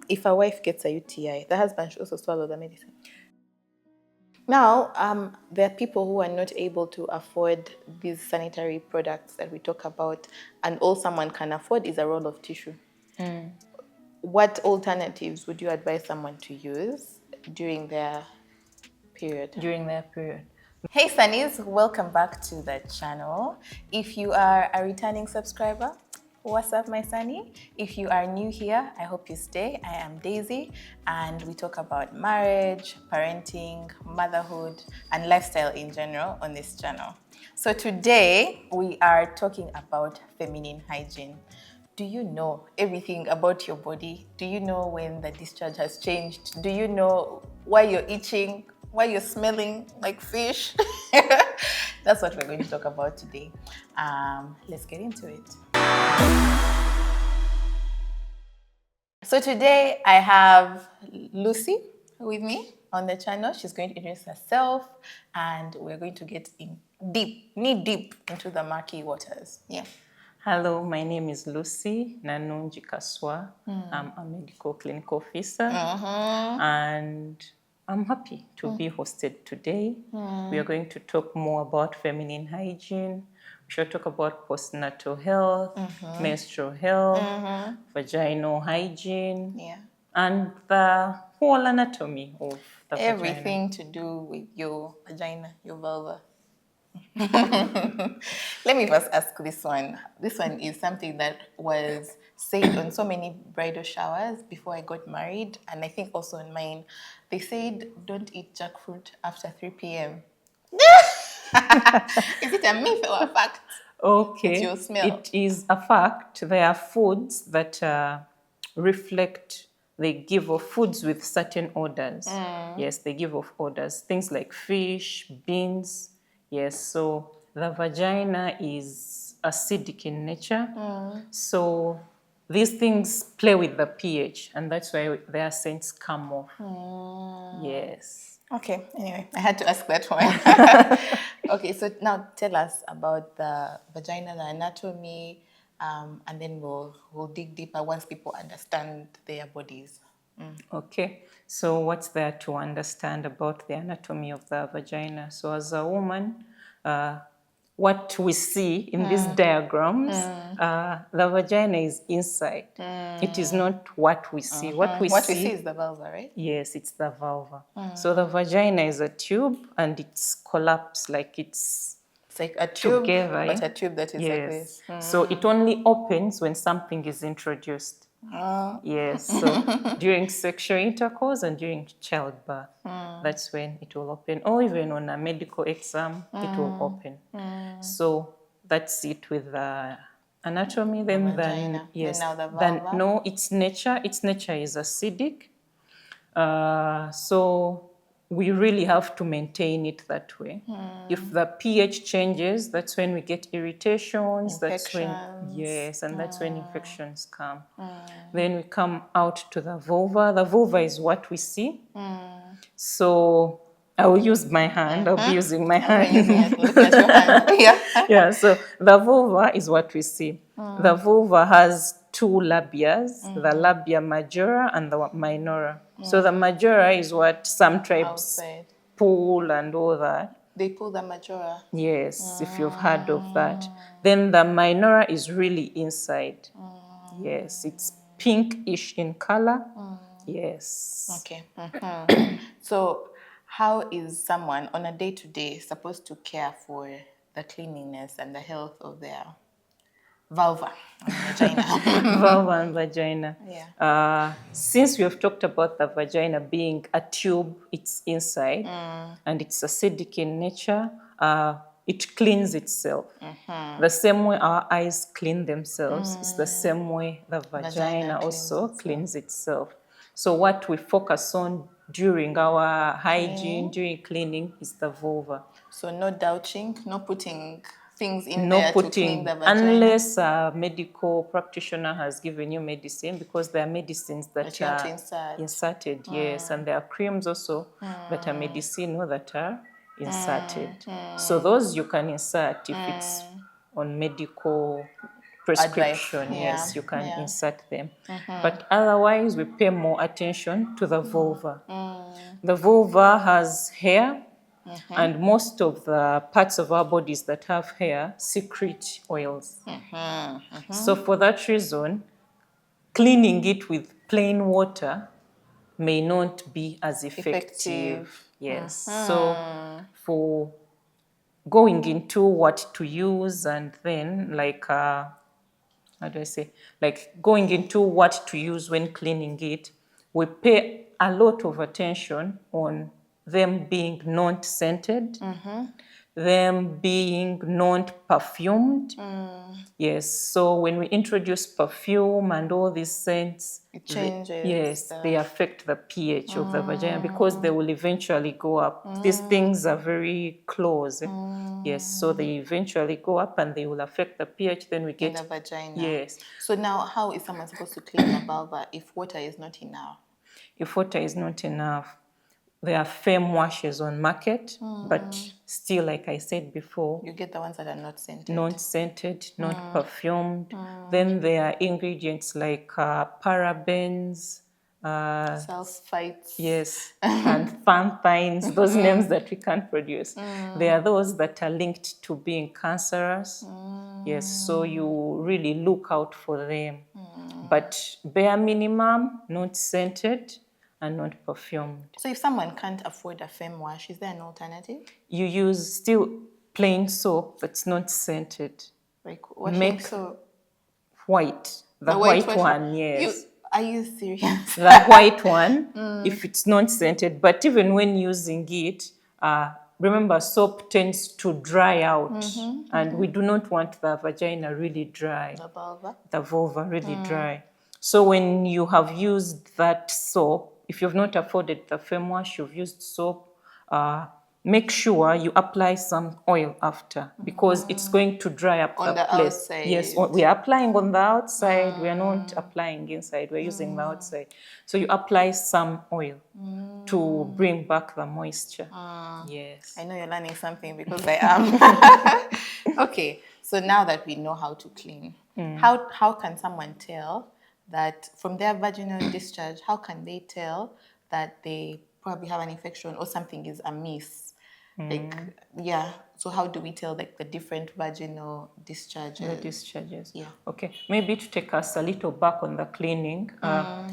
If a wife gets a UTI, the husband should also swallow the medicine. Now, there are people who are not able to afford these sanitary products that we talk about, and all someone can afford is a roll of tissue. What alternatives would you advise someone to use during their period? Hey Sunnies, welcome back to the channel. If you are a returning subscriber, what's up my Sunny? If you are new here, I hope you stay. I am Daisy and we talk about marriage, parenting, motherhood and lifestyle in general on this channel. So today we are talking about feminine hygiene. Do you know everything about your body? Do you know when the discharge has changed? Do you know why you're itching? Why you're smelling like fish? That's what we're going to talk about today. Let's get into it. So today I have Lucy with me on the channel. She's going to introduce herself and we're going to get in knee deep into the murky waters. Yeah. Hello, my name is Lucy Nanungi. I'm a medical clinic officer and I'm happy to be hosted today. We are going to talk more about feminine hygiene. We shall talk about postnatal health, menstrual health, vaginal hygiene, and the whole anatomy of the Everything vagina. to do with your vagina, your vulva. Let me first ask this one. This one is something that was said on so many bridal showers before I got married, and I think also on mine. They said, don't eat jackfruit after 3 p.m. Is it a myth or a fact? Okay, It's your smell. it is a fact. There are foods that reflect, they give off foods with certain odors. Yes, they give off odors. Things like fish, beans. Yes, so the vagina is acidic in nature. So these things play with the pH, and that's why their scents come off. Yes. Okay, anyway, I had to ask that one. Okay, so now tell us about the vagina, the anatomy, and then we'll dig deeper once people understand their bodies. Okay, so what's there to understand about the anatomy of the vagina? So as a woman, what we see in these diagrams, the vagina is inside. It is not what we see. What we see is the vulva, right? Yes, it's the vulva. So the vagina is a tube and it's collapsed like it's like a tube, together, but a tube that is like this. So it only opens when something is introduced. Yes, so during sexual intercourse and during childbirth, that's when it will open. Or even on a medical exam, it will open. So that's it with the anatomy. Then now the vulva. No, its nature is acidic. So we really have to maintain it that way. If the pH changes, that's when we get irritations. That's when, and that's when infections come. Then we come out to the vulva. The vulva is what we see. So I will use my hand. I'll be using my hand. Look at your hand. Yeah, so the vulva is what we see. The vulva has two labias, the labia majora and the minora. So the majora is what some tribes pull and all that. They pull the majora? Yes, if you've heard of that. Then the minora is really inside. Yes, it's pinkish in color. Yes. Okay. So how is someone on a day-to-day supposed to care for the cleanliness and the health of their vulva and vagina? Vulva and vagina. Yeah. Since we have talked about the vagina being a tube, it's inside, and it's acidic in nature, it cleans itself. The same way our eyes clean themselves is the same way the vagina also cleans itself. So what we focus on during our hygiene, during cleaning, is the vulva. So no douching, no putting things in there to clean the vagina? Unless a medical practitioner has given you medicine, because there are medicines that are inserted, yes, and there are creams also that are medicinal that are inserted. So those you can insert if it's on medical prescription, yes, you can insert them. But otherwise, we pay more attention to the vulva. The vulva has hair, and most of the parts of our bodies that have hair secrete oils. So for that reason, cleaning it with plain water may not be as effective. Yes. So for going into what to use, and then like how do I say, like going into what to use when cleaning it, we pay a lot of attention on them being non-scented, them being non-perfumed. Yes, so when we introduce perfume and all these scents, It changes. yes, they affect the pH of the vagina because they will eventually go up. These things are very close. Yes, so they eventually go up and they will affect the pH. Then we get in the vagina. Yes. So now, how is someone supposed to clean a vulva if water is not enough? If water is not enough, there are firm washes on market, but still, like I said before, You get the ones that are not scented. not scented, not perfumed. Then there are ingredients like parabens, Sulfites. yes, and xanthines, those names that we can't produce. There are those that are linked to being cancerous. Yes, so you really look out for them. But bare minimum, not scented and not perfumed. So if someone can't afford a firm wash, is there an alternative? You use still plain soap that's not scented. Like washing Make soap? White. The white white one, yes. Are you serious? The white one, if it's not scented. But even when using it, remember soap tends to dry out. And we do not want the vagina really dry. The vulva? The vulva really dry. So when you have used that soap, if you've not afforded the firm wash, you've used soap, make sure you apply some oil after because it's going to dry up On the place. outside. Yes, we are applying on the outside. We are not applying inside. We're using the outside. So you apply some oil to bring back the moisture. Yes. I know you're learning something because I am. Okay, so now that we know how to clean, how can someone tell that from their vaginal discharge, how can they tell that they probably have an infection or something is amiss? Like, so how do we tell like the different vaginal discharges? The discharges. Yeah. Okay, maybe to take us a little back on the cleaning.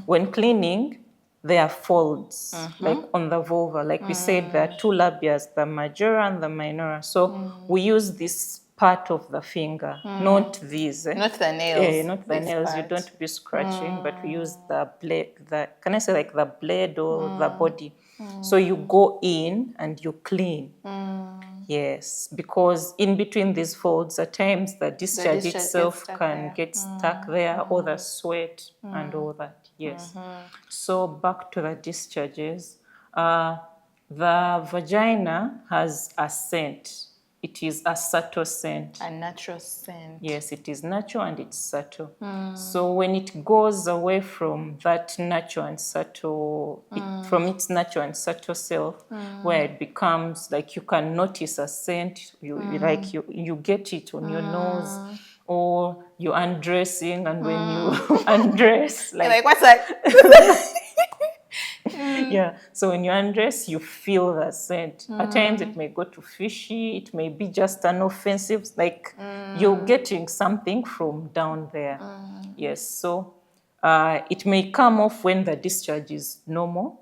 When cleaning, there are folds, like on the vulva. Like we said, there are two labias, the majora and the minora. So we use this part of the finger, not these. Not the nails. Not the nails. You don't be scratching, but we use the blade. Can I say like the blade or the body? So you go in and you clean. Yes, because in between these folds, at times the discharge itself can get stuck there, or the sweat and all that. Yes. So back to the discharges. The vagina has a scent. It is a subtle scent. A natural scent. Yes, it is natural and it's subtle. So when it goes away from that natural and subtle, from its natural and subtle self, where it becomes like you can notice a scent, you get it on your nose, or you're undressing, and when you undress, like what's that? Yeah, so when you undress, you feel the scent. At times it may go to fishy, it may be just an offensive, like you're getting something from down there. Yes, so it may come off when the discharge is normal.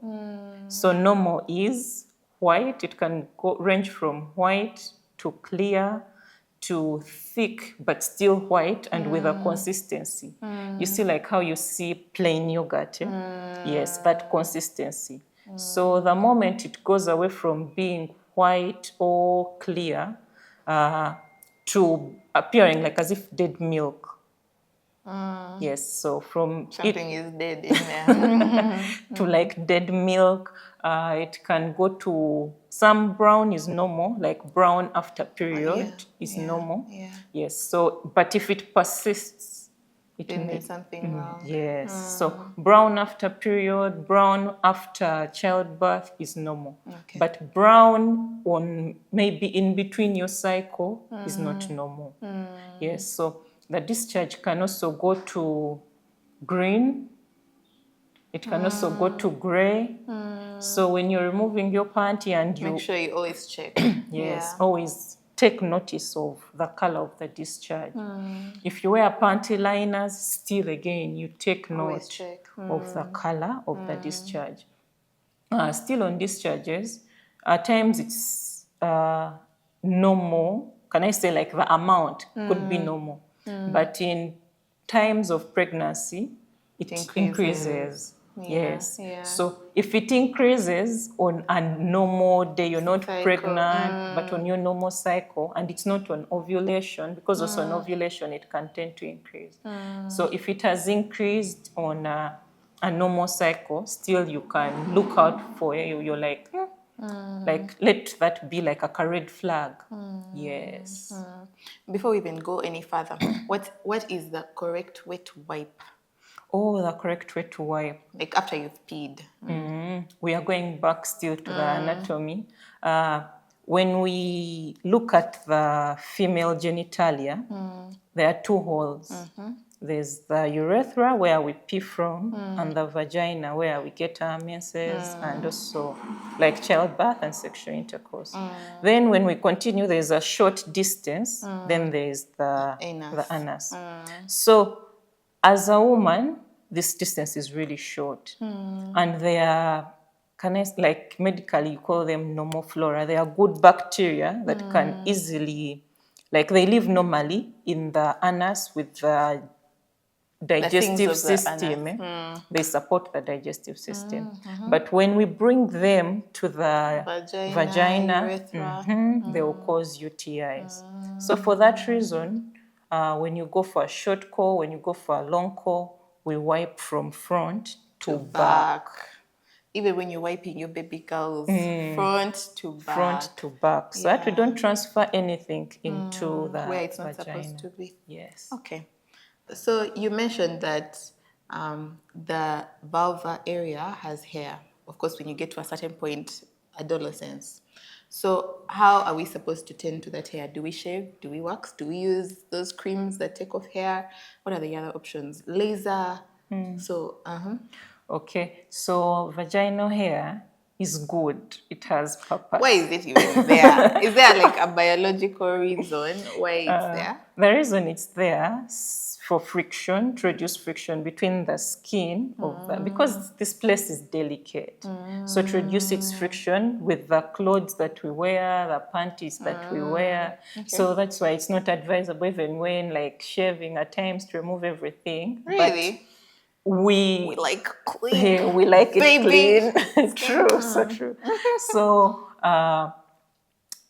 So normal is white. It can range from white to clear to thick, but still white and with a consistency. You see like how you see plain yogurt? Yes, that consistency. So the moment it goes away from being white or clear to appearing like as if dead milk. Yes, so from something is dead in there. to like dead milk, it can go to some brown is normal, like brown after period is normal. Yes, so but if it persists, it may something wrong. Yes, so brown after period, brown after childbirth is normal. Okay. But brown on maybe in between your cycle is not normal. Yes, so The discharge can also go to green. It can also go to gray. So when you're removing your panty and you... Make sure you always check. Yes, Yeah. always take notice of the color of the discharge. If you wear panty liners, still again, you take Always note check. of the color of the discharge. Still on discharges, at times it's normal. Can I say like the amount could be normal. But in times of pregnancy, it increases. Yeah, Yes. yeah. So if it increases on a normal day, you're not Cycle. pregnant, but on your normal cycle, and it's not on ovulation, because also on ovulation it can tend to increase. So if it has increased on a normal cycle, still you can look out for it. You're like, like let that be like a red flag. Yes. Before we even go any further, what is the correct way to wipe? Oh, the correct way to wipe. Like after you've peed. We are going back still to the anatomy. When we look at the female genitalia, there are two holes. There's the urethra where we pee from, and the vagina where we get our menses, and also like childbirth and sexual intercourse. Then when we continue, there's a short distance, then there's the anus. So as a woman, this distance is really short. And they are, like medically, you call them normal flora. They are good bacteria that can easily, like they live normally in the anus with the digestive system. They support the digestive system. But when we bring them to the vagina, they will cause UTIs. So for that reason, when you go for a short call, when you go for a long call, we wipe from front to back. Even when you're wiping your baby girls, front to back. Front to back. So that we don't transfer anything into the where it's not vagina. supposed to be. Yes. Okay. So you mentioned that the vulva area has hair. Of course, when you get to a certain point, adolescence. So how are we supposed to tend to that hair? Do we shave? Do we wax? Do we use those creams that take off hair? What are the other options? Laser? So, Okay, so vaginal hair is good. It has purpose. Why is it even there? Is there like a biological reason why it's there? The reason it's there for friction, to reduce friction between the skin of the, because this place is delicate. So to reduce its friction with the clothes that we wear, the panties that we wear. Okay. So that's why it's not advisable even when like shaving at times to remove everything. Really? But we like clean. We like it clean. True, so true. So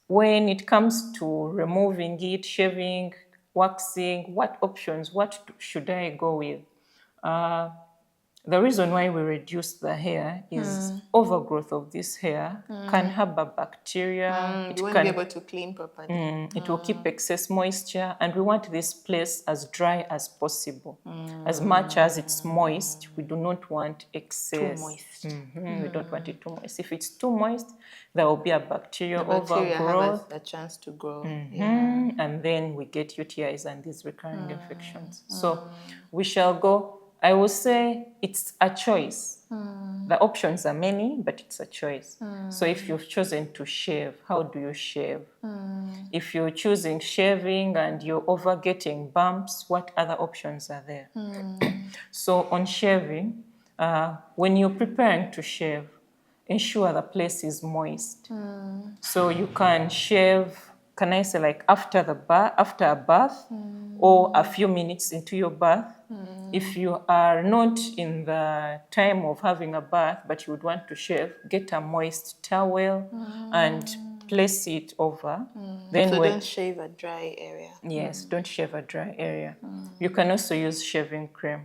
when it comes to removing it, shaving, waxing, what options, what should I go with? The reason why we reduce the hair is overgrowth of this hair can harbor bacteria. You won't be able to clean properly. It will keep excess moisture, and we want this place as dry as possible. As much as it's moist, we do not want excess. Too moist. We don't want it too moist. If it's too moist, there will be a bacterial overgrowth. Have a chance to grow. And then we get UTIs and these recurring infections. So we shall go. I will say it's a choice. The options are many, but it's a choice. So if you've chosen to shave, how do you shave? If you're choosing shaving and you're over getting bumps, what other options are there? So on shaving, when you're preparing to shave, ensure the place is moist. So you can shave, can I say like after a bath or a few minutes into your bath. If you are not in the time of having a bath, but you would want to shave, get a moist towel and place it over. Then so don't shave a dry area. Yes, don't shave a dry area. You can also use shaving cream.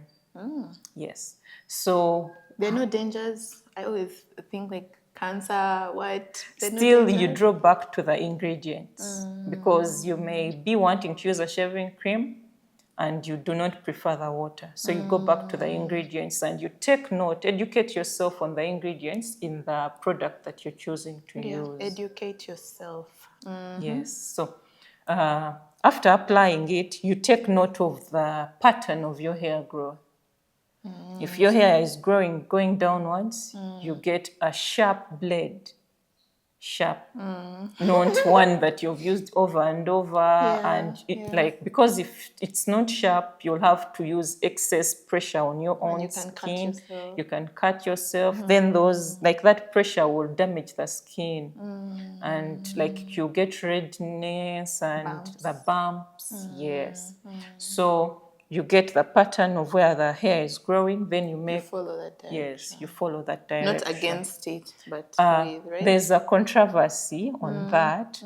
Yes. So there are no dangers. I always think like cancer, what? Still, you draw back to the ingredients because you may be wanting to use a shaving cream and you do not prefer the water. So you go back to the ingredients and you take note, educate yourself on the ingredients in the product that you're choosing to use. Educate yourself. Yes. So After applying it, you take note of the pattern of your hair growth. If your hair is going downwards, you get a sharp blade. Sharp, not one that you've used over and over. Like, because if it's not sharp, you'll have to use excess pressure on your own skin. You can cut yourself. Then that pressure will damage the skin, and like you get redness and the bumps. Yes. So you get the pattern of where the hair is growing, then you follow that direction. Yes, you follow that direction. Not against it, but with, right? There's a controversy on that.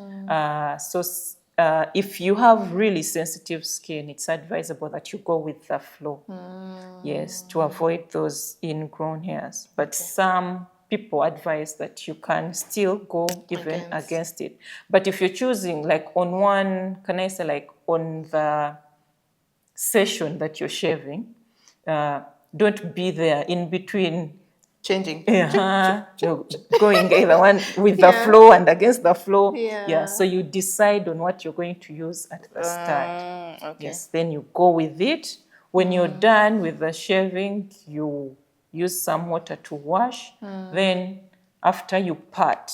If you have really sensitive skin, it's advisable that you go with the flow. Yes, to avoid those ingrown hairs. But some people advise that you can still go even against it. But if you're choosing, like on the session that you're shaving, don't be there in between changing. You're going either one with the flow and against the flow. So you decide on what you're going to use at the start. Yes, then you go with it. When you're done with the shaving, you use some water to wash. Then after you part,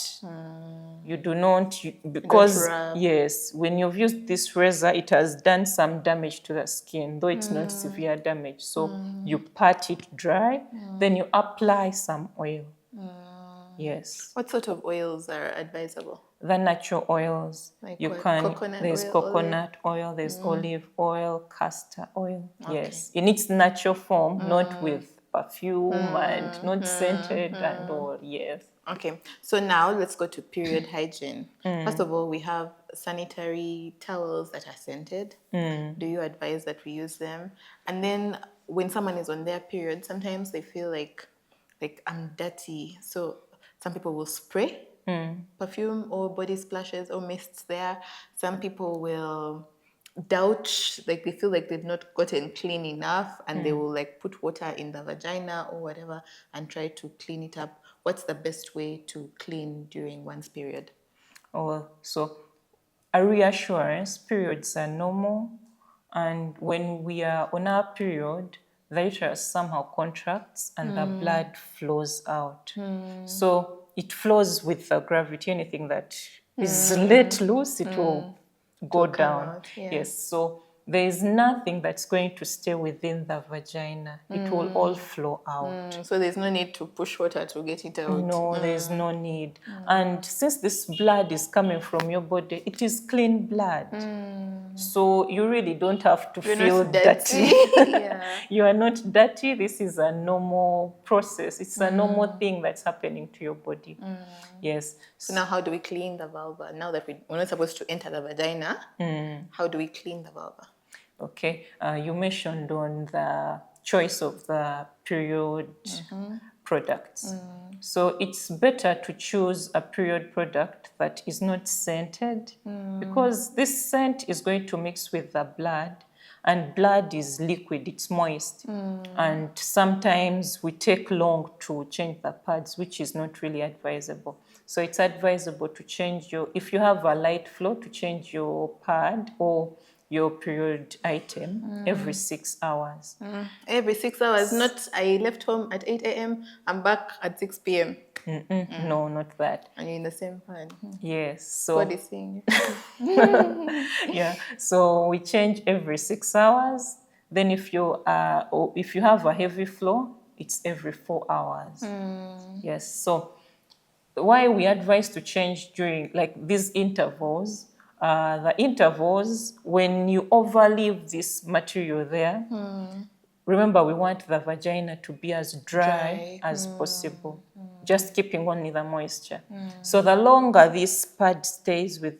you do not, because yes, when you've used this razor, it has done some damage to the skin, though it's not severe damage. So you pat it dry, then you apply some oil. Yes. What sort of oils are advisable? The natural oils. Like there's coconut oil, there's olive oil, castor oil. Yes, in its natural form, not with perfume and not scented and all. Yes. Okay, so now let's go to period hygiene. First of all, we have sanitary towels that are scented. Do you advise that we use them? And then when someone is on their period, sometimes they feel like I'm dirty. So some people will spray perfume or body splashes or mists there. Some people will doubt, like they feel like they've not gotten clean enough, and they will like put water in the vagina or whatever and try to clean it up. What's the best way to clean during one's period? So a reassurance, periods are normal, and when we are on our period, the uterus somehow contracts and the blood flows out. So it flows with the gravity. Anything that is let loose, it will go down. Yes, so there is nothing that's going to stay within the vagina. It will all flow out. So there's no need to push water to get it out. No, there's no need. And since this blood is coming from your body, it is clean blood. So you really don't have to feel dirty. You are not dirty. This is a normal process. It's a normal thing that's happening to your body. Yes. So now how do we clean the vulva? Now that we're not supposed to enter the vagina, how do we clean the vulva? Okay. You mentioned on the choice of the period products. So it's better to choose a period product that is not scented, because this scent is going to mix with the blood, and blood is liquid, it's moist. And sometimes we take long to change the pads, which is not really advisable. So it's advisable to change if you have a light flow, to change your pad or your period item every 6 hours. Every 6 hours, not I left home at 8 a.m., I'm back at 6 p.m. No, not that. And you're in the same pad. Yes. So God is seeing you. yeah. So we change every 6 hours. Then if you have a heavy flow, it's every 4 hours. Yes. So why we advise to change during like these intervals? The intervals, when you overleave this material there, remember we want the vagina to be as dry as possible, just keeping only the moisture. So the longer this pad stays with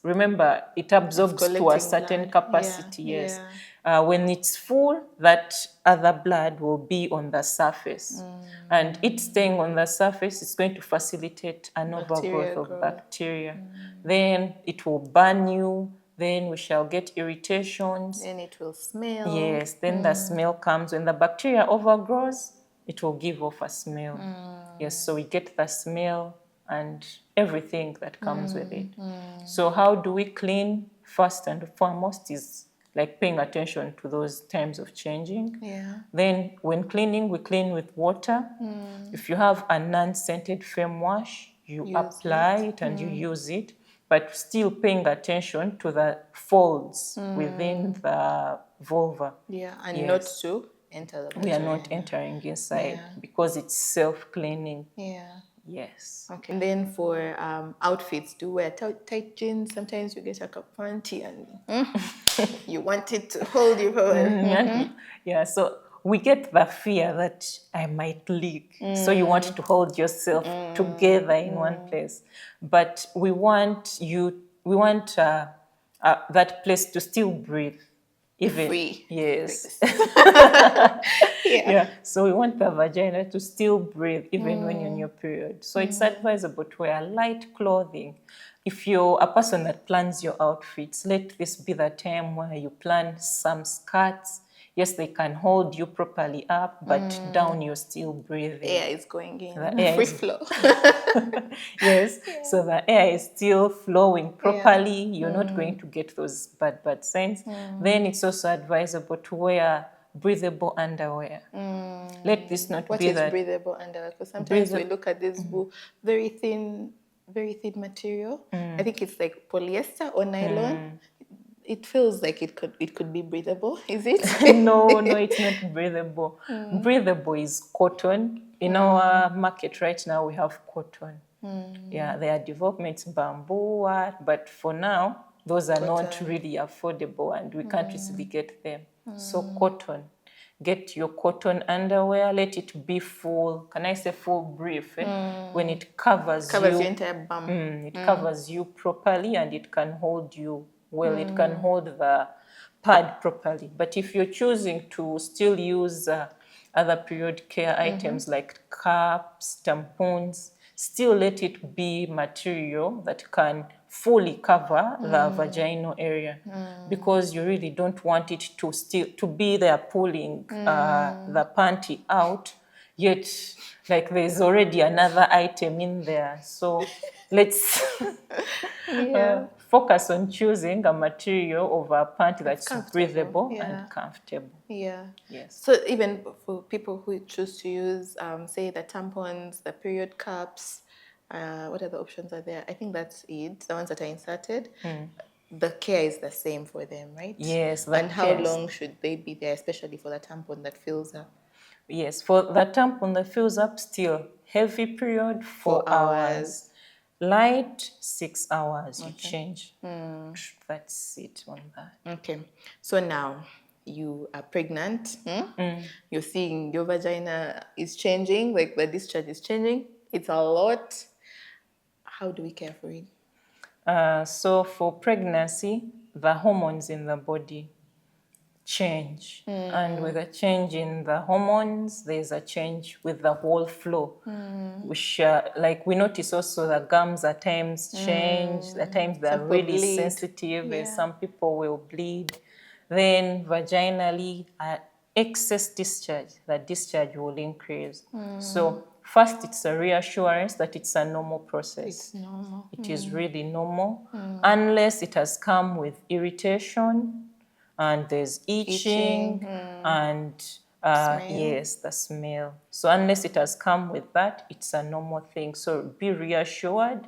remember it absorbs to a certain capacity, yes. When it's full, that other blood will be on the surface. And it staying on the surface is going to facilitate an overgrowth of bacteria. Then it will burn you. Then we shall get irritations. Then it will smell. Yes, then the smell comes. When the bacteria overgrows, it will give off a smell. Yes, so we get the smell and everything that comes with it. So how do we clean? first and foremost is like paying attention to those times of changing. Yeah. Then when cleaning, we clean with water. If you have a non-scented fem wash, you Use apply it and you use it, but still paying attention to the folds within the vulva. Yeah, and Yes. not to enter the We vagina. are not entering inside Yeah. because it's self-cleaning. Yeah. Yes. Okay. And then for outfits, do you wear tight jeans? Sometimes you get like a panty and you want it to hold you for Yeah, so we get the fear that I might leak. So you want to hold yourself together in one place. But we want that place to still breathe. Even, free. yes. Yeah. Yeah, so we want the vagina to still breathe even when you're in your period. So it's advisable to wear light clothing. If you're a person that plans your outfits, let this be the time where you plan some skirts. Yes, they can hold you properly up, but down you're still breathing. Air is going in. The air Free is- flow. Yes, so the air is still flowing properly. You're not going to get those bad signs. Then it's also advisable to wear breathable underwear. Let this not What be is that breathable underwear? Because sometimes we breathable. look at this very thin material. I think it's like polyester or nylon. It feels like it could be breathable. Is it? No, it's not breathable. Breathable is cotton. In our market right now, we have cotton. Yeah, there are developments, bamboo, but for now, those are not Cotton. really affordable and we can't easily get them. So cotton. Get your cotton underwear, let it be full. Can I say full brief? When it covers Covers you, your entire bum. it covers you properly and it can hold you well. It can hold the pad properly. But if you're choosing to still use other period care items like cups, tampons, still let it be material that can fully cover the vaginal area because you really don't want it to be there pulling the panty out, yet like there's already another item in there. So let's focus on choosing a material of a panty that's breathable and comfortable. Yeah. Yes. So even for people who choose to use, say, the tampons, the period cups, what other options are there? I think that's it. The ones that are inserted. The care is the same for them, right? Yes. And how long should they be there, especially for the tampon that fills up? Yes, for the tampon that fills up, still heavy period 4 hours. Light 6 hours. You change. That's it on that. Okay. So now you are pregnant. You're seeing your vagina is changing, like the discharge is changing. It's a lot. How do we care for it? So for pregnancy, the hormones in the body change. And with a change in the hormones, there's a change with the whole flow. Which, like we notice also the gums at times change, at times they're Some people really bleed. sensitive, and some people will bleed. Then vaginally, excess discharge, the discharge will increase. So first, it's a reassurance that it's a normal process. It's normal. It is really normal, unless it has come with irritation, and there's itching. And yes, the smell. So unless it has come with that, it's a normal thing. So be reassured.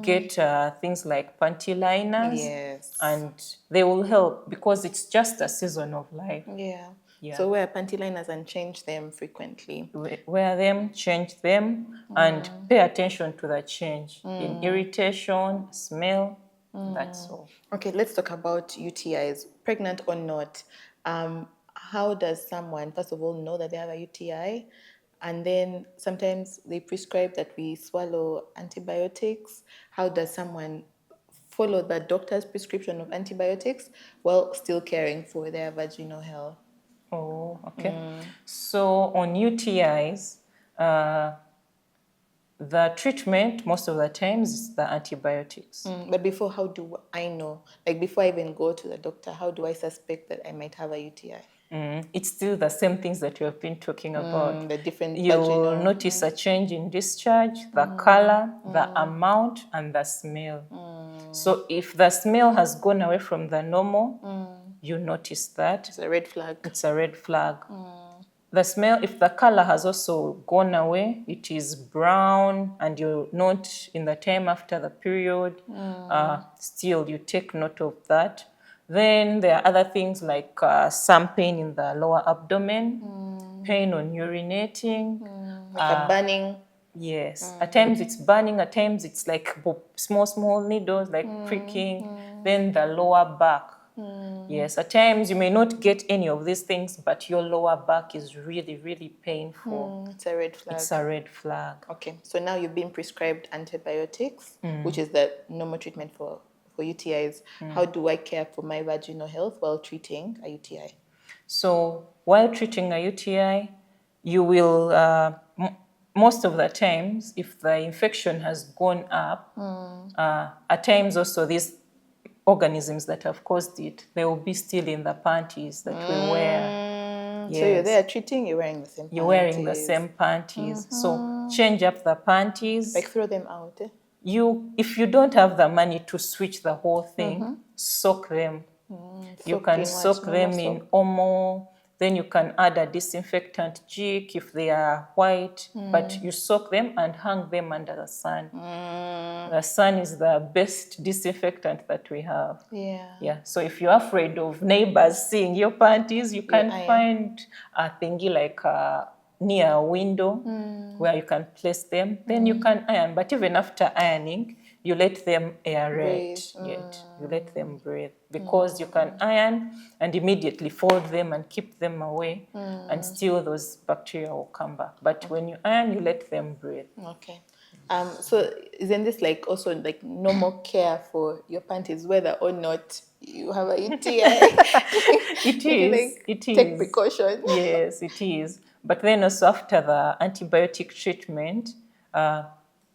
Get things like panty liners. Yes. And they will help because it's just a season of life. Yeah. So wear panty liners and change them frequently. Wear them, change them, and pay attention to the change in irritation, smell. That's all. Okay, let's talk about UTIs, pregnant or not. How does someone, first of all, know that they have a UTI? And then sometimes they prescribe that we swallow antibiotics. How does someone follow the doctor's prescription of antibiotics while still caring for their vaginal health? Oh, okay. So on UTIs, the treatment most of the times is the antibiotics. But before, how do I know? Like before I even go to the doctor, how do I suspect that I might have a UTI? It's still the same things that we have been talking about. The different You'll notice a change in discharge, the color, the amount, and the smell. So if the smell has gone away from the normal, you notice that. It's a red flag. It's a red flag. The smell, if the color has also gone away, it is brown, and you're not in the time after the period, still you take note of that. Then there are other things like some pain in the lower abdomen, pain on urinating. Like a burning. Yes, at times it's burning, at times it's like small needles, like pricking. Then the lower back. Yes, at times you may not get any of these things, but your lower back is really, really painful. It's a red flag. It's a red flag. Okay, so now you've been prescribed antibiotics, which is the normal treatment for UTIs. How do I care for my vaginal health while treating a UTI? So while treating a UTI, you will, most of the times, if the infection has gone up, at times also these organisms that have caused it, they will be still in the panties that we wear. Yes. So you're there treating, you're wearing the same panties. You're wearing the same panties. So change up the panties. Like throw them out. If you don't have the money to switch the whole thing, soak them. You can soak them in Omo. Then you can add a disinfectant jig if they are white, but you soak them and hang them under the sun. The sun is the best disinfectant that we have. Yeah. So if you're afraid of neighbors seeing your panties, you can find a thingy like near a window where you can place them. Then you can iron. But even after ironing, you let them aerate. You let them breathe, because you can iron and immediately fold them and keep them away, and still those bacteria will come back. But when you iron, you let them breathe. Okay. So isn't this like also like normal care for your panties, whether or not you have a UTI? It is. It is. Take precautions. Yes, it is. But then also after the antibiotic treatment,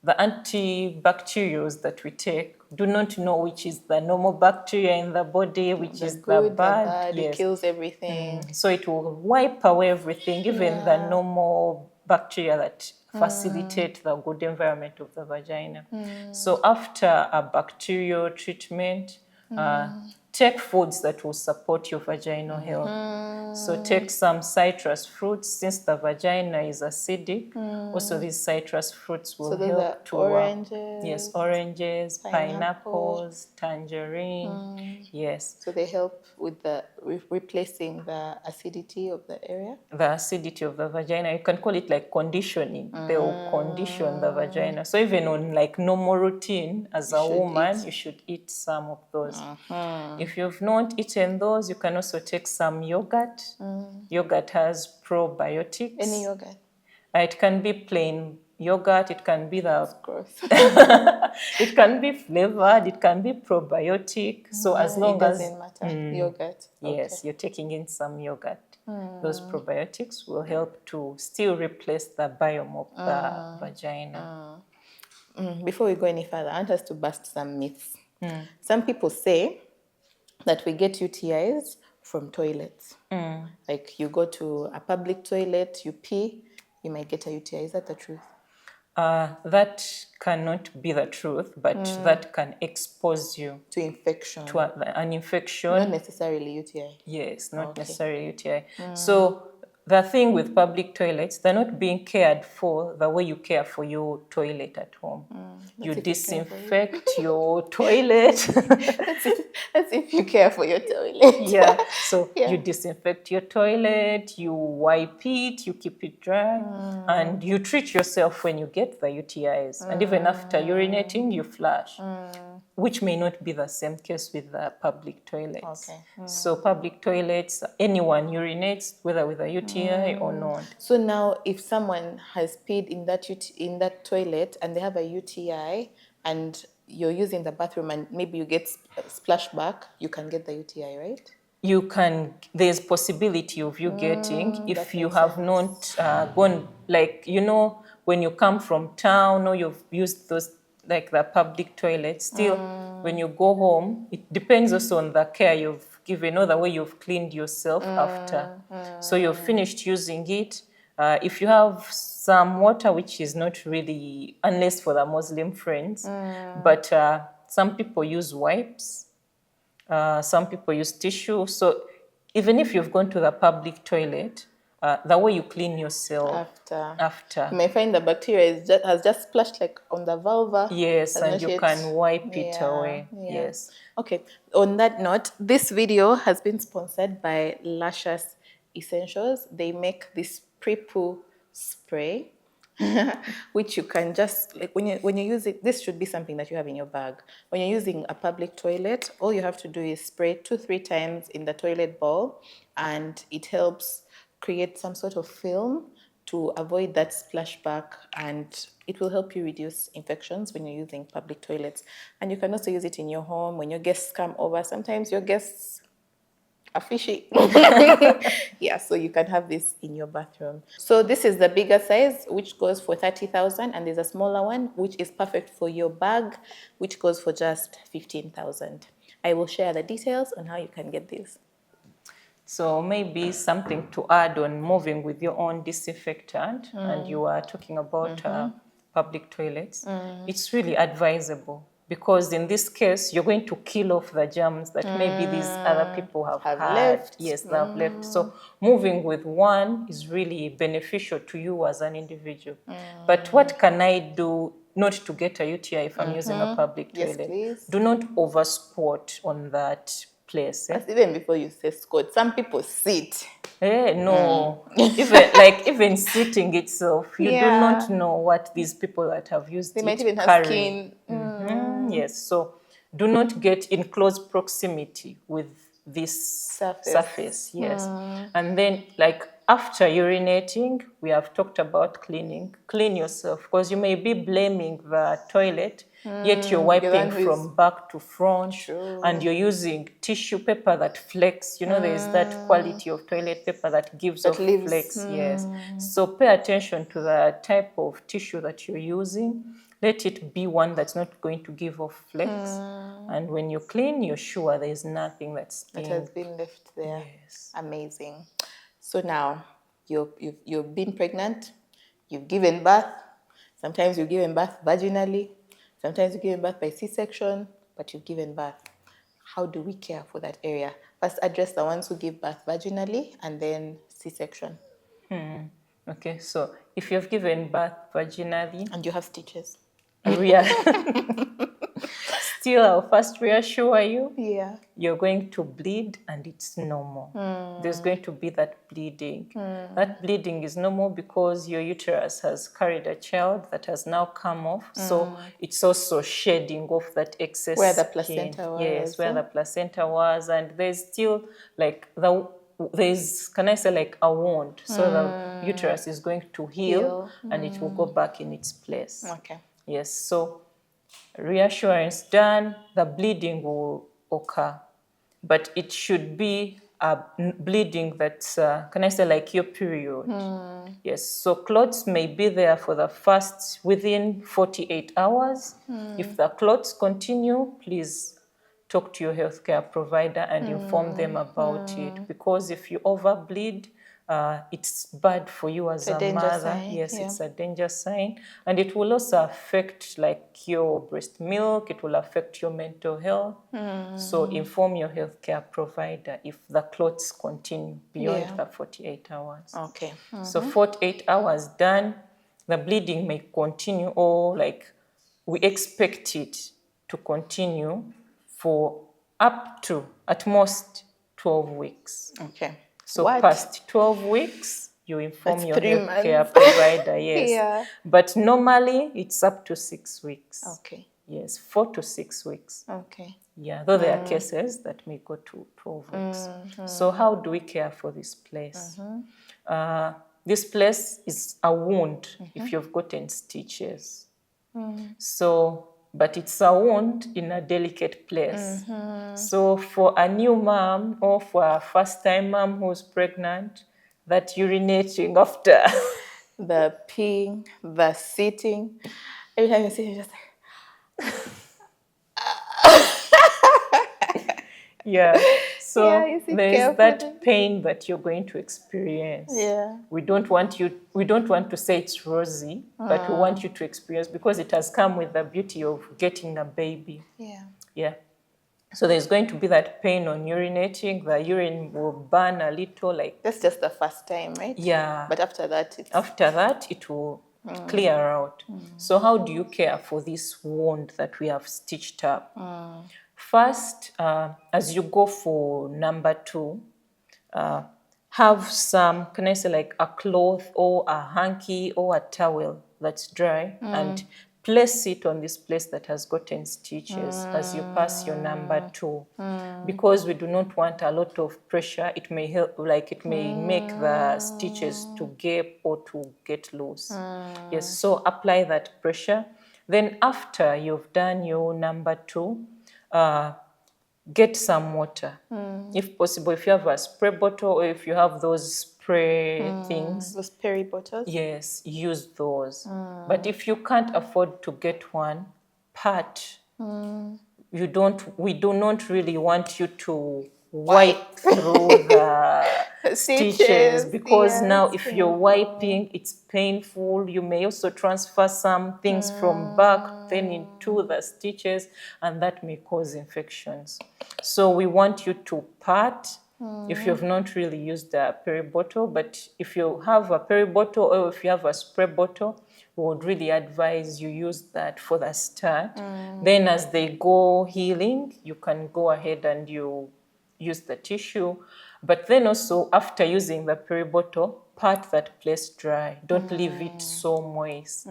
the antibacterials that we take do not know which is the normal bacteria in the body, which is the bad. Yes. It kills everything. So it will wipe away everything, even the normal bacteria that facilitate the good environment of the vagina. So after a bacterial treatment, take foods that will support your vaginal health. So take some citrus fruits, since the vagina is acidic. Also, these citrus fruits will help to oranges. Yes, oranges, pineapples, tangerine. Yes. So they help with the replacing the acidity of the area. The acidity of the vagina. You can call it like conditioning. They will condition the vagina. So even on like normal routine as a woman, you should eat some of those. If you've not eaten those, you can also take some yogurt. Yogurt has probiotics. Any yogurt? It can be plain yogurt. It can be That's gross. it can be flavored. It can be probiotic. So as long as it doesn't matter. Yogurt. Yes, you're taking in some yogurt. Those probiotics will help to still replace the biome of the vagina. Before we go any further, I want us to bust some myths. Some people say that we get UTIs from toilets. Like you go to a public toilet, you pee, you might get a UTI. Is that the truth? That cannot be the truth, but that can expose you to infection. To an infection. Not necessarily UTI. Yes, not necessarily UTI. So the thing with public toilets, they're not being cared for the way you care for your toilet at home. You disinfect your toilet. That's if you care for your toilet. So you disinfect your toilet, you wipe it, you keep it dry, and you treat yourself when you get the UTIs. And even after urinating, you flush, which may not be the same case with the public toilets. So public toilets, anyone urinates, whether with a UTI or not. So now if someone has peed in that toilet and they have a UTI and you're using the bathroom and maybe you get splashback, you can get the UTI, right? You can, there's possibility of you getting if you have not gone, like, you know, when you come from town or you've used those, like the public toilet, still when you go home, it depends also on the care you've given or the way you've cleaned yourself after. So you've finished using it. If you have some water, which is not really, unless for the Muslim friends, but Some people use wipes. Some people use tissue. So even if you've gone to the public toilet, the way you clean yourself after. You may find the bacteria has just splashed like on the vulva. Yes, has and not you yet- can wipe it Yeah, away. yeah. Yes. Okay. On that note, this video has been sponsored by Luscious Essentials. They make this pre-poo spray, which you can just like when you use it. This should be something that you have in your bag. When you're using a public toilet, all you have to do is spray 2-3 times in the toilet bowl, and it helps create some sort of film to avoid that splashback, and it will help you reduce infections when you're using public toilets. And you can also use it in your home when your guests come over. Sometimes your guests are fishy. Yeah, so you can have this in your bathroom. So this is the bigger size, which goes for 30,000, and there's a smaller one, which is perfect for your bag, which goes for just 15,000. I will share the details on how you can get this. So maybe something to add on moving with your own disinfectant, and you are talking about public toilets. It's really advisable, because in this case, you're going to kill off the germs that maybe these other people have had. left. Yes, they have left. So moving with one is really beneficial to you as an individual. But what can I do not to get a UTI if I'm using a public Yes, toilet? please. Do not over squat on that place. But even before you say squat, some people sit. No. even sitting itself, you do Yeah. not know what these people that have used They it might even have carry. skin. Yes, so do not get in close proximity with this surface. Yes. And then, like, after urinating, we have talked about cleaning. Clean yourself, because you may be blaming the toilet, yet you're wiping from back to front. True. And you're using tissue paper that flakes. You know, there's that quality of toilet paper that gives off flakes. Yes. So pay attention to the type of tissue that you're using. Let it be one that's not going to give off flakes. And when you clean, you're sure there's nothing that has been left there. Yes. Amazing. So now you've been pregnant, you've given birth. Sometimes you've given birth vaginally. Sometimes you've given birth by C-section, but you've given birth. How do we care for that area? First, address the ones who give birth vaginally, and then C-section. Okay, so if you've given birth vaginally and you have stitches, still I'll first reassure you, you're going to bleed, and it's normal. There's going to be that bleeding. That bleeding is normal because your uterus has carried a child that has now come off. So it's also shedding off that excess where the skin. placenta was. Yes, where the placenta was, and there's still like there's, can I say, like a wound. So the uterus is going to heal. And it will go back in its place. Okay. Yes, so reassurance done, the bleeding will occur. But it should be a bleeding that's, can I say, like your period. Yes, so clots may be there for the first, within 48 hours. If the clots continue, please talk to your healthcare provider and inform them about it. Because if you overbleed, it's bad for you as a mother. Sign. Yes, it's a danger sign. And it will also affect like your breast milk. It will affect your mental health. So inform your healthcare provider if the clots continue beyond the 48 hours. Okay. So 48 hours done, the bleeding may continue, or like we expect it to continue for up to at most 12 weeks. Okay. So past 12 weeks, you inform your healthcare months. provider, yes. But normally, it's up to 6 weeks. Okay. Yes, 4 to 6 weeks. Okay. Yeah, though there are cases that may go to 12 weeks. So how do we care for this place? This place is a wound if you've gotten stitches. So, but it's a wound in a delicate place. So for a new mom or for a first-time mom who's pregnant, that urinating after the peeing, the sitting, every time you sit, you're just like, yeah. So there is that carefully. pain that you're going to experience. Yeah. We don't want to say it's rosy, but we want you to experience, because it has come with the beauty of getting a baby. Yeah. Yeah. So there's going to be that pain on urinating. The urine will burn a little, like. That's just the first time, right? Yeah. But after that, It will clear out. So how do you care for this wound that we have stitched up? First, as you go for number 2, have some, can I say, like a cloth or a hanky or a towel that's dry, and place it on this place that has gotten stitches as you pass your number 2, because we do not want a lot of pressure. It may help, like it may make the stitches to gape or to get loose. Yes, so apply that pressure. Then after you've done your number 2, get some water. If possible, if you have a spray bottle or if you have those spray things, those peri bottles. yes, use those. But if you can't afford to get one, pat. We do not really want you to wipe through the stitches, because now if you're wiping, it's painful. You may also transfer some things from back then into the stitches, and that may cause infections. So we want you to pat if you've not really used a peri bottle. But if you have a peri bottle or if you have a spray bottle, we would really advise you use that for the start. Then as they go healing, you can go ahead and you use the tissue. But then also, after using the peri bottle, pat that place dry. Don't leave it so moist.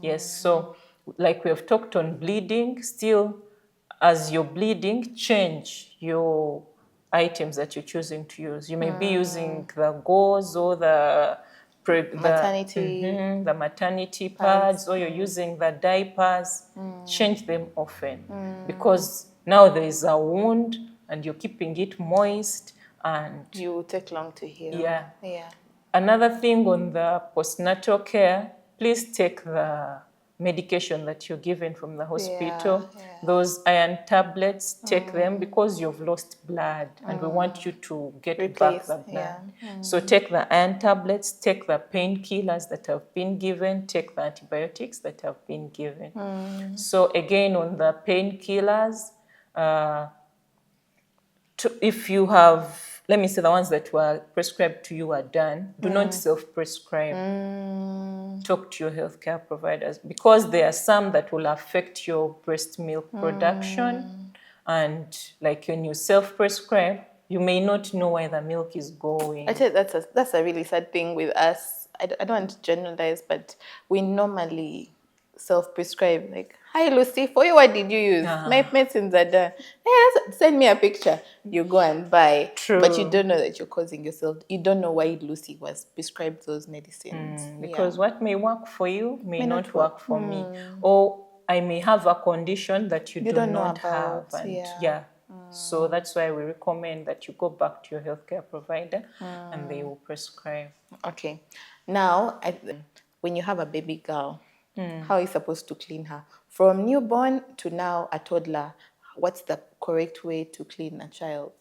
Yes, so like we have talked on bleeding, still as you're bleeding, change your items that you're choosing to use. You may be using the gauze or the maternity pads, or you're using the diapers. Change them often, because now there is a wound and you're keeping it moist, and you will take long to heal. Yeah. Yeah. Another thing on the postnatal care, please take the medication that you're given from the hospital. Those iron tablets, take them, because you've lost blood and we want you to get back the blood. So take the iron tablets, take the painkillers that have been given, take the antibiotics that have been given. So again, on the painkillers, if you have, let me say, the ones that were prescribed to you are done, do not self-prescribe. Talk to your healthcare providers, because there are some that will affect your breast milk production. And like when you self-prescribe, you may not know where the milk is going. I think that's a really sad thing with us. I don't want to generalize, but we normally self-prescribe. Like, hi Lucy, for you, what did you use? My medicines are done. Hey, send me a picture. You go and buy. True. But you don't know that you're causing yourself. You don't know why Lucy was prescribed those medicines. Because what may work for you may not work for me. Or I may have a condition that you do don't know not about. have. And so that's why we recommend that you go back to your healthcare provider and they will prescribe. Okay. Now, when you have a baby girl, how are you supposed to clean her? From newborn to now a toddler, what's the correct way to clean a child?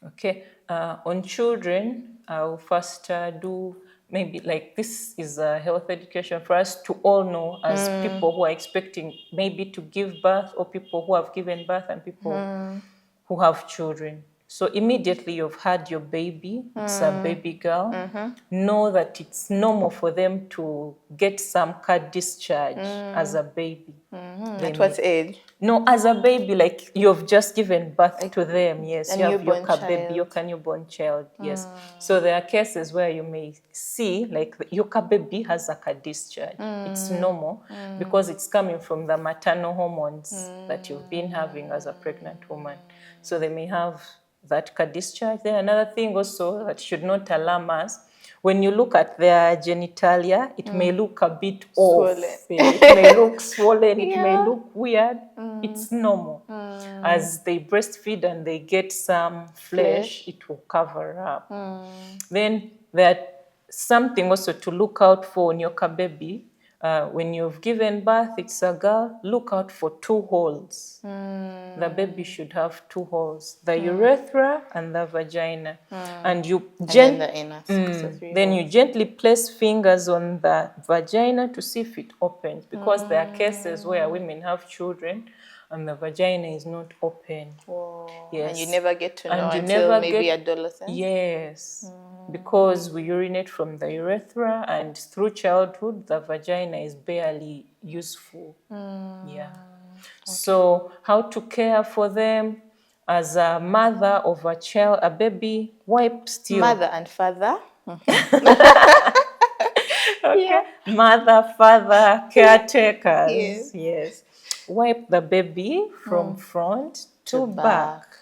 Okay. On children, I'll first do, maybe like, this is a health education for us to all know, as people who are expecting maybe to give birth, or people who have given birth, and people who have children. So immediately you've had your baby, it's a baby girl, know that it's normal for them to get some cut discharge as a baby. At what age? No, as a baby, like you've just given birth to them, yes. You have your baby, your newborn child, yes. So there are cases where you may see, like, your baby has a cut discharge. It's normal, because it's coming from the maternal hormones that you've been having as a pregnant woman. So they may have that cut discharge. Then another thing also that should not alarm us, when you look at their genitalia, it may look a bit off. It may look swollen, it may look weird. It's normal. As they breastfeed and they get some flesh, it will cover up. Then there's something also to look out for in your baby. When you've given birth, it's a girl, look out for 2 holes. The baby should have 2 holes, the urethra and the vagina. And you then you gently place fingers on the vagina to see if it opens, because there are cases where women have children and the vagina is not open. Whoa. Yes. And you never get to know And you until never maybe get, adolescence? yes, because we urinate from the urethra, and through childhood, the vagina is barely useful. Yeah. So how to care for them as a mother of a child, a baby, wipe still. Mother and father. Okay. Yeah. Mother, father, caretakers. Yes. Yes. Wipe the baby from front to back.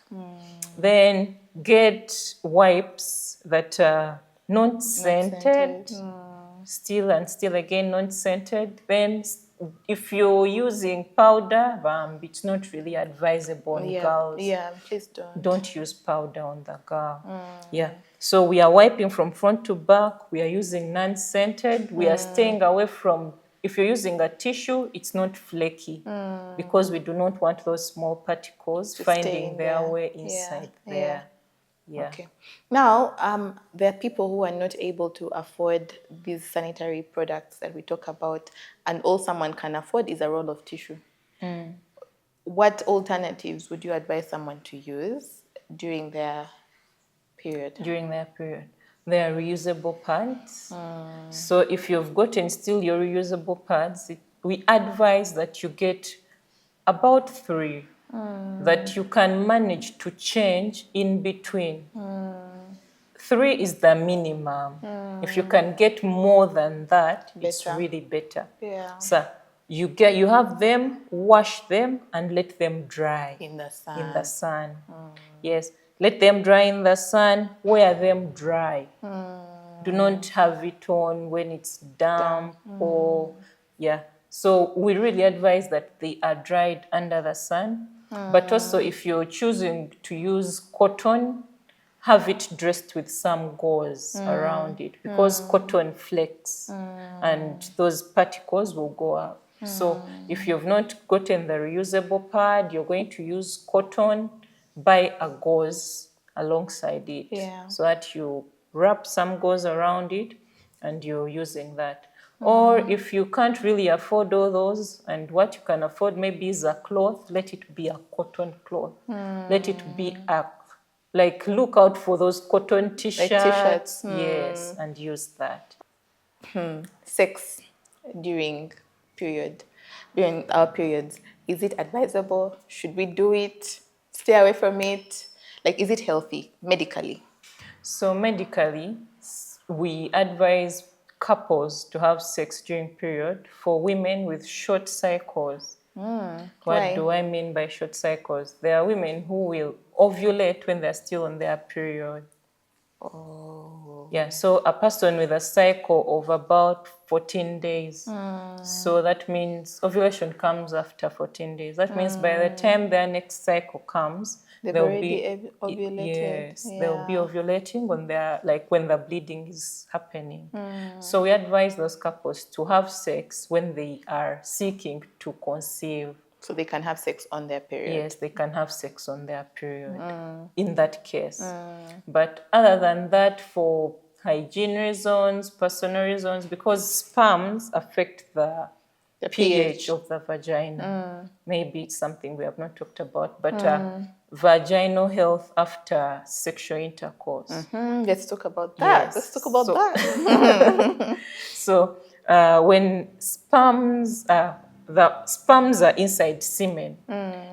Then get wipes that are not scented. Still and still again, not scented. Then if you're using powder, it's not really advisable on girls. Yeah, please don't. Don't use powder on the girl. Yeah. So we are wiping from front to back. We are using non-scented. We are staying away from, if you're using a tissue, it's not flaky because we do not want those small particles To stay finding in their there. way inside Yeah. there. Yeah. Okay. Now, there are people who are not able to afford these sanitary products that we talk about, and all someone can afford is a roll of tissue. What alternatives would you advise someone to use during their period? During their period. They are reusable pads. So if you've gotten still your reusable pads, we advise that you get about 3 that you can manage to change in between. 3 is the minimum. If you can get more than that, it's Better. really better. Yeah. So you have them, wash them, and let them dry In the sun. in the sun. Yes, let them dry in the sun. Wear them dry. Do not have it on when it's damp or yeah. So we really advise that they are dried under the sun. But also, if you're choosing to use cotton, have it dressed with some gauze around it, because cotton flakes and those particles will go up. So if you've not gotten the reusable pad, you're going to use cotton, buy a gauze alongside it. Yeah. So that you wrap some gauze around it and you're using that. Or if you can't really afford all those, and what you can afford maybe is a cloth, let it be a cotton cloth. Let it be like look out for those cotton t-shirts. Like t-shirts. Yes, and use that. Sex during our periods. Is it advisable? Should we do it? Stay away from it? Like, is it healthy medically? So medically, we advise couples to have sex during period for women with short cycles. Why? What do I mean by short cycles? There are women who will ovulate when they're still on their period. Oh. Yeah, so a person with a cycle of about 14 days. So that means ovulation comes after 14 days. That means by the time their next cycle comes, They've they'll already be ovulated. yes, Yeah. they'll be ovulating when they're like when the bleeding is happening. So we advise those couples to have sex when they are seeking to conceive. So they can have sex on their period. Yes, they can have sex on their period in that case. But other than that, for hygiene reasons, personal reasons, because sperms affect the pH of the vagina. Maybe it's something we have not talked about, but vaginal health after sexual intercourse. Let's talk about that. Yes. Let's talk about So- that. So when the sperms are inside semen.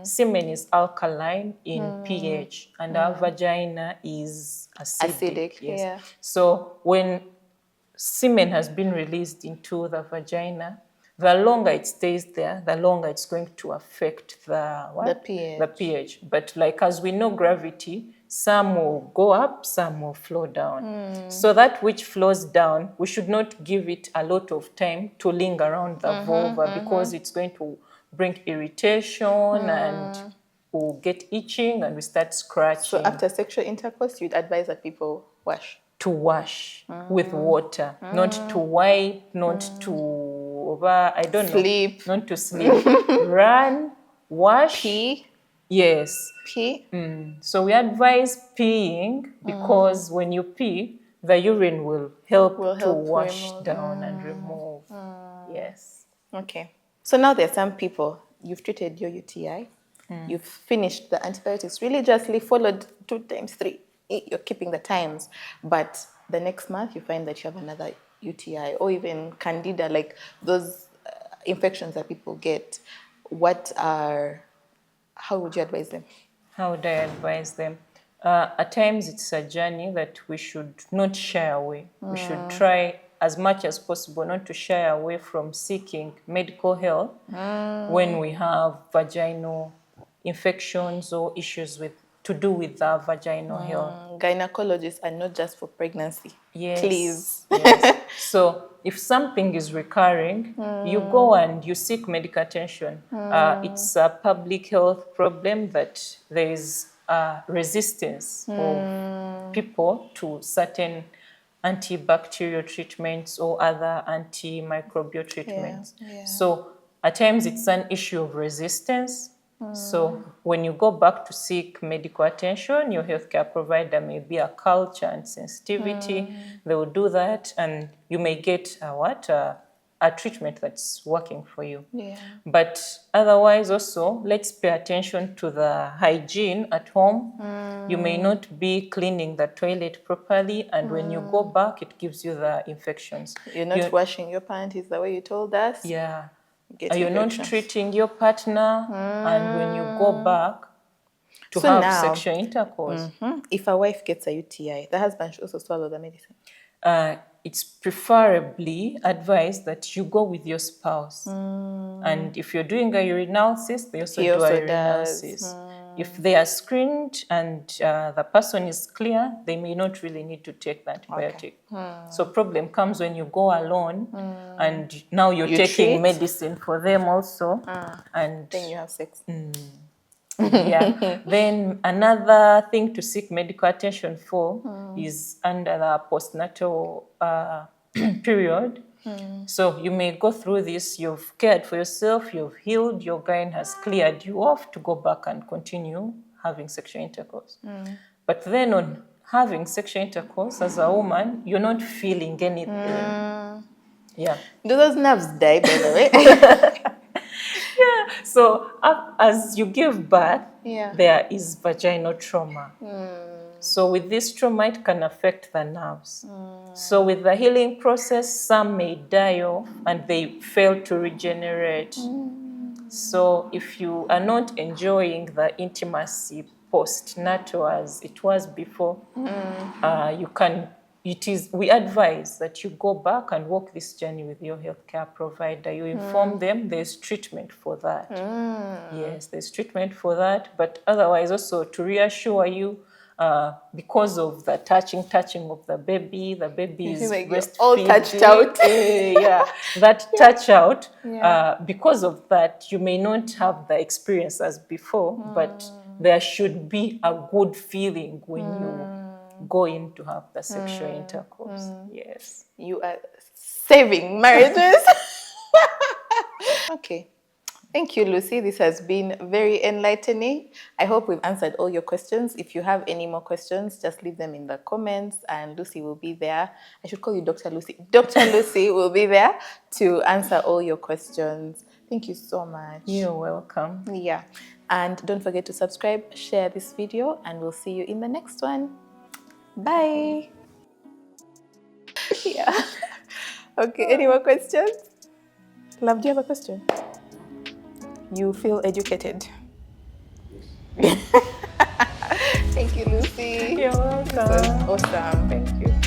Semen is alkaline in pH, and our vagina is acidic. Yes. Yeah. So when semen has been released into the vagina, the longer it stays there, the longer it's going to affect the pH. The pH. But like as we know gravity, some will go up, some will flow down. So that which flows down, we should not give it a lot of time to linger around the vulva because it's going to bring irritation and we'll get itching and we start scratching. So after sexual intercourse, you'd advise that people wash. To wash with water, not to wipe, not to Sleep. not to sleep. Run, wash. Pee. Yes. Pee. So we advise peeing because when you pee, the urine will help to wash remove. down and remove. Yes. Okay. So now there are some people, you've treated your UTI, You've finished the antibiotics religiously, followed 2 times 3. You're keeping the times. But the next month, you find that you have another UTI or even candida, like those infections that people get. How would you advise them? How would I advise them? At times, it's a journey that we should not shy away. We should try as much as possible not to shy away from seeking medical help when we have vaginal infections or issues to do with our vaginal health. Gynecologists are not just for pregnancy. Yes. Please. Yes. So if something is recurring, you go and you seek medical attention. It's a public health problem that there is resistance of people to certain antibacterial treatments or other antimicrobial treatments. Yeah. So at times it's an issue of resistance. So when you go back to seek medical attention, your healthcare provider may be a culture and sensitivity. They will do that, and you may get a treatment that's working for you. Yeah. But otherwise also, let's pay attention to the hygiene at home. You may not be cleaning the toilet properly, and when you go back, it gives you the infections. You're not washing your panties the way you told us. Yeah. Get You're not infections. treating your partner, and when you go back to have sexual intercourse. If a wife gets a UTI, the husband should also swallow the medicine. It's preferably advised that you go with your spouse. And if you're doing a urinalysis, they also He do also a urinalysis. If they are screened and the person is clear, they may not really need to take the antibiotic. So problem comes when you go alone and now you're taking treat? medicine for them also. And Then you have sex. yeah. Then another thing to seek medical attention for is under the postnatal period. So you may go through this, you've cared for yourself, you've healed, your gyne has cleared you off to go back and continue having sexual intercourse. But then on having sexual intercourse as a woman, you're not feeling anything. Yeah. Do those nerves die, by the way? Yeah. So as you give birth, Yeah. there is vaginal trauma. So with this trauma, it can affect the nerves. So with the healing process, some may die off and they fail to regenerate. So if you are not enjoying the intimacy postnatal as it was before, we advise that you go back and walk this journey with your healthcare provider. You inform them there's treatment for that. Yes, there's treatment for that. But otherwise also to reassure you, because of the touching of the baby is like breastfeeding. all touched out. Yeah, that touch out. Because of that, you may not have the experience as before, but there should be a good feeling when you go in to have the sexual intercourse. Yes. You are saving marriages. Okay. Thank you, Lucy. This has been very enlightening. I hope we've answered all your questions. If you have any more questions, just leave them in the comments and Lucy will be there. I should call you Dr. Lucy. Dr. Lucy will be there to answer all your questions. Thank you so much. You're welcome. Yeah. And don't forget to subscribe, share this video, and we'll see you in the next one. Bye. Yeah. Okay, any more questions? Love, do you have a question? You feel educated. Thank you, Lucy. You're welcome. This was awesome. Thank you.